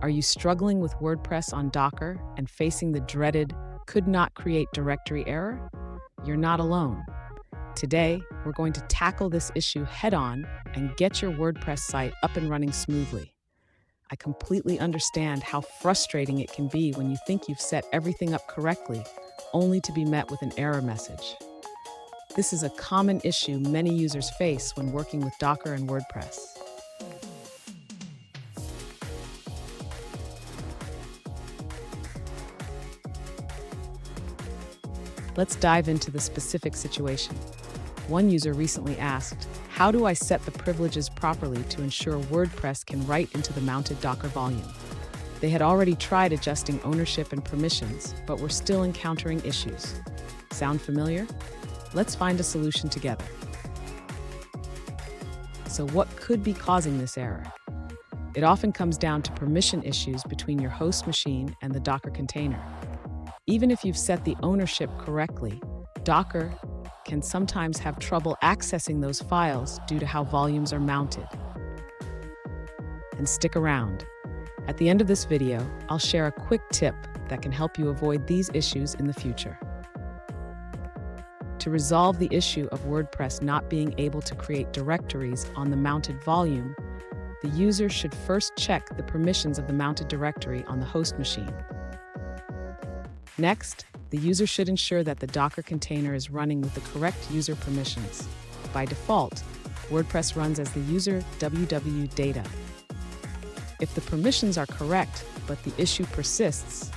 Are you struggling with WordPress on Docker and facing the dreaded could not create directory error? You're not alone. Today, we're going to tackle this issue head-on and get your WordPress site up and running smoothly. I completely understand how frustrating it can be when you think you've set everything up correctly, only to be met with an error message. This is a common issue many users face when working with Docker and WordPress. Let's dive into the specific situation. One user recently asked, how do I set the privileges properly to ensure WordPress can write into the mounted Docker volume? They had already tried adjusting ownership and permissions, but were still encountering issues. Sound familiar? Let's find a solution together. So what could be causing this error? It often comes down to permission issues between your host machine and the Docker container. Even if you've set the ownership correctly, Docker can sometimes have trouble accessing those files due to how volumes are mounted. And stick around. At the end of this video, I'll share a quick tip that can help you avoid these issues in the future. To resolve the issue of WordPress not being able to create directories on the mounted volume, the user should first check the permissions of the mounted directory on the host machine. Next, the user should ensure that the Docker container is running with the correct user permissions. By default, WordPress runs as the user www data. If the permissions are correct, but the issue persists,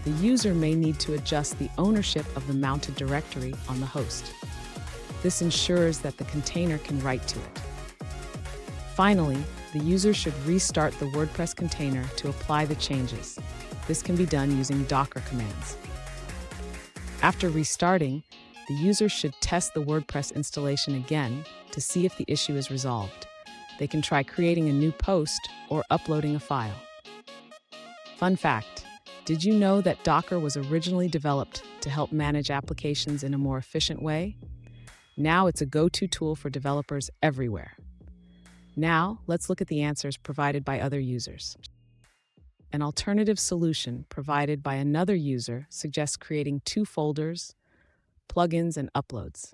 the user may need to adjust the ownership of the mounted directory on the host. This ensures that the container can write to it. Finally, the user should restart the WordPress container to apply the changes. This can be done using Docker commands. After restarting, the user should test the WordPress installation again to see if the issue is resolved. They can try creating a new post or uploading a file. Fun fact, did you know that Docker was originally developed to help manage applications in a more efficient way? Now it's a go-to tool for developers everywhere. Now, let's look at the answers provided by other users. An alternative solution provided by another user suggests creating 2 folders, plugins, and uploads.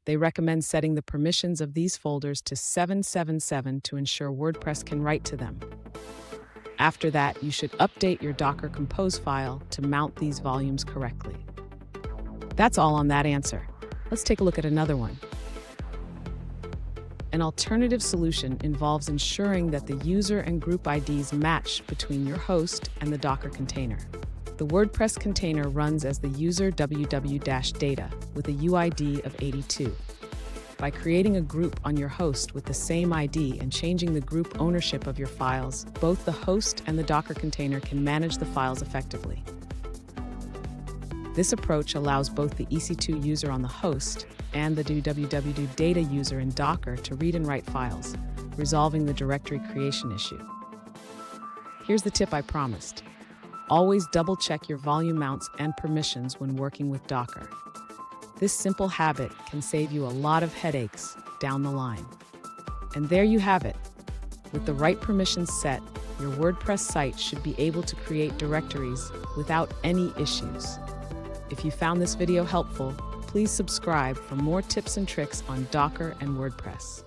They recommend setting the permissions of these folders to 777 to ensure WordPress can write to them. After that, you should update your Docker Compose file to mount these volumes correctly. That's all on that answer. Let's take a look at another one. An alternative solution involves ensuring that the user and group IDs match between your host and the Docker container. The WordPress container runs as the user www-data with a UID of 82. By creating a group on your host with the same ID and changing the group ownership of your files, both the host and the Docker container can manage the files effectively. This approach allows both the EC2 user on the host and the www-data user in Docker to read and write files, resolving the directory creation issue. Here's the tip I promised. Always double-check your volume mounts and permissions when working with Docker. This simple habit can save you a lot of headaches down the line. And there you have it. With the right permissions set, your WordPress site should be able to create directories without any issues. If you found this video helpful, please subscribe for more tips and tricks on Docker and WordPress.